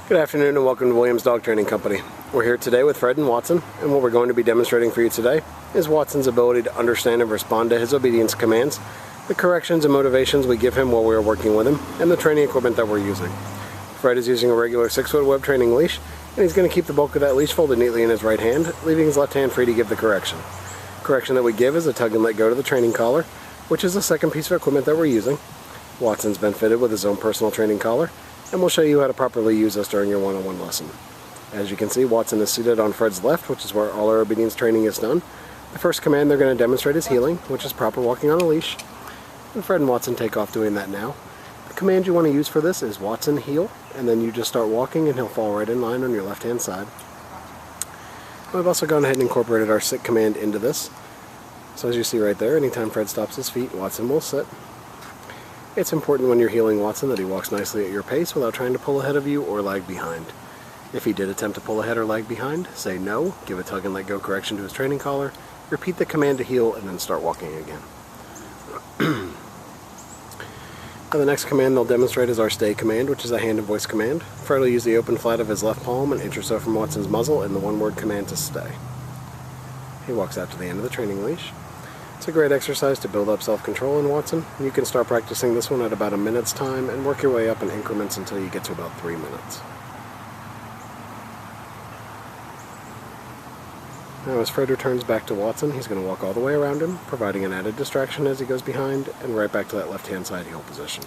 Good afternoon and welcome to Williams Dog Training Company. We're here today with Fred and Watson, and what we're going to be demonstrating for you today is Watson's ability to understand and respond to his obedience commands, the corrections and motivations we give him while we are working with him, and the training equipment that we're using. Fred is using a regular 6-foot web training leash, and he's going to keep the bulk of that leash folded neatly in his right hand, leaving his left hand free to give the correction. The correction that we give is a tug and let go to the training collar, which is the second piece of equipment that we're using. Watson's been fitted with his own personal training collar, and we'll show you how to properly use this during your one-on-one lesson. As you can see, Watson is seated on Fred's left, which is where all our obedience training is done. The first command they're going to demonstrate is heeling, which is proper walking on a leash. And Fred and Watson take off doing that now. The command you want to use for this is Watson heel, and then you just start walking and he'll fall right in line on your left-hand side. We've also gone ahead and incorporated our sit command into this. So as you see right there, anytime Fred stops his feet, Watson will sit. It's important when you're heeling Watson that he walks nicely at your pace without trying to pull ahead of you or lag behind. If he did attempt to pull ahead or lag behind, say no, give a tug and let go correction to his training collar, repeat the command to heel, and then start walking again. Now the next command they'll demonstrate is our stay command, which is a hand and voice command. Fred will use the open flat of his left palm an inch or so from Watson's muzzle and the one-word command to stay. He walks out to the end of the training leash. It's a great exercise to build up self-control in Watson. You can start practicing this one at about a minute's time and work your way up in increments until you get to about 3 minutes. Now as Fred returns back to Watson, he's going to walk all the way around him, providing an added distraction as he goes behind, and right back to that left-hand side heel position.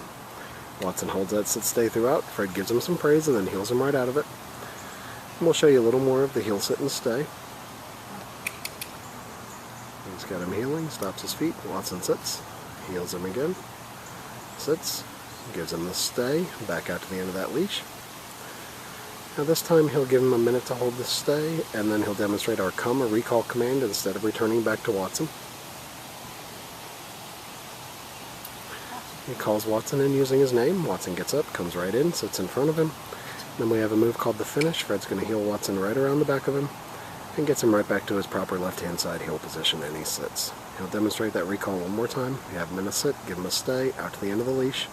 Watson holds that sit-stay throughout. Fred gives him some praise and then heels him right out of it. And we'll show you a little more of the heel, sit, and stay. He's got him heeling, stops his feet, Watson sits, heels him again, sits, gives him the stay, back out to the end of that leash. Now this time he'll give him a minute to hold the stay, and then he'll demonstrate our come or recall command instead of returning back to Watson. He calls Watson in using his name. Watson gets up, comes right in, sits in front of him. Then we have a move called the finish. Fred's going to heel Watson right around the back of him, and gets him right back to his proper left-hand side heel position, and he sits. He'll demonstrate that recall one more time. You have him in a sit, give him a stay, out to the end of the leash.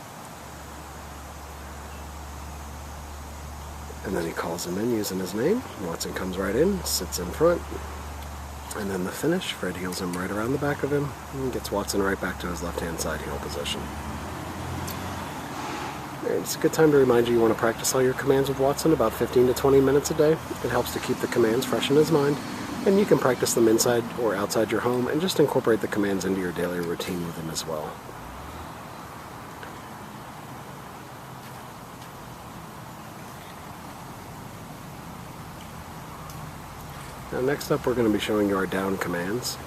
And then he calls him in using his name. Watson comes right in, sits in front, and then the finish. Fred heels him right around the back of him, and gets Watson right back to his left-hand side heel position. It's a good time to remind you want to practice all your commands with Watson about 15 to 20 minutes a day. It helps to keep the commands fresh in his mind, and you can practice them inside or outside your home and just incorporate the commands into your daily routine with him as well. Now next up we're going to be showing you our down commands.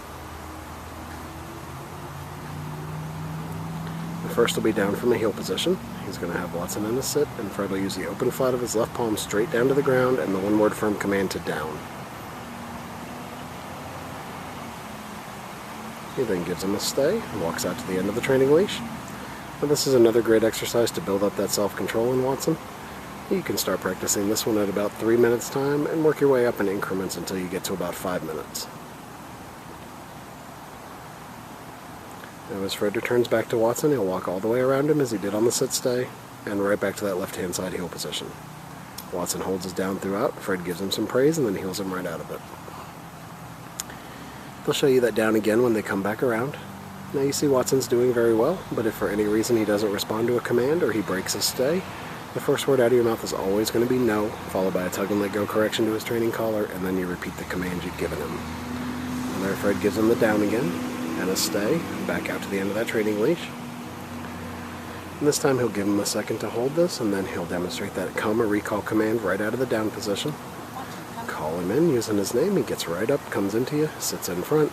The first will be down from a heel position. He's going to have Watson in a sit, and Fred will use the open flat of his left palm straight down to the ground and the one-word firm command to down. He then gives him a stay and walks out to the end of the training leash. Now this is another great exercise to build up that self-control in Watson. You can start practicing this one at about 3 minutes time and work your way up in increments until you get to about 5 minutes. Now as Fred returns back to Watson, he'll walk all the way around him as he did on the sit-stay, and right back to that left-hand side heel position. Watson holds his down throughout. Fred gives him some praise and then heels him right out of it. They'll show you that down again when they come back around. Now you see Watson's doing very well, but if for any reason he doesn't respond to a command or he breaks his stay, the first word out of your mouth is always going to be no, followed by a tug and let go correction to his training collar, and then you repeat the command you've given him. And there Fred gives him the down again, and a stay, back out to the end of that training leash. And this time he'll give him a second to hold this, and then he'll demonstrate that come or recall command right out of the down position. Call him in using his name. He gets right up, comes into you, sits in front,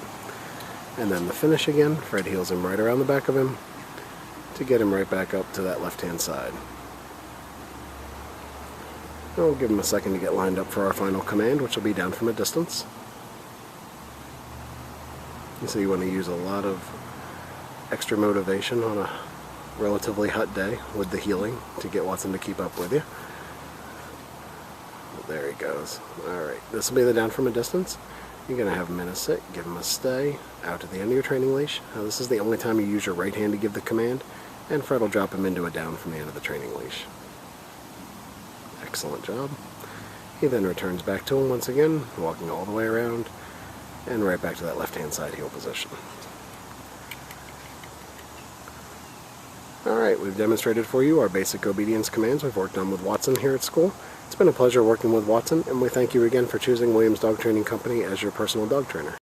and then the finish again. Fred heels him right around the back of him to get him right back up to that left-hand side. And we'll give him a second to get lined up for our final command, which will be down from a distance. So you want to use a lot of extra motivation on a relatively hot day with the heeling to get Watson to keep up with you. There he goes. Alright, this will be the down from a distance. You're going to have him in a sit, give him a stay, out to the end of your training leash. Now this is the only time you use your right hand to give the command, and Fred will drop him into a down from the end of the training leash. excellent job. He then returns back to him once again, walking all the way around, and right back to that left-hand side heel position. Alright, we've demonstrated for you our basic obedience commands we've worked on with Watson here at school. It's been a pleasure working with Watson, and we thank you again for choosing Williams Dog Training Company as your personal dog trainer.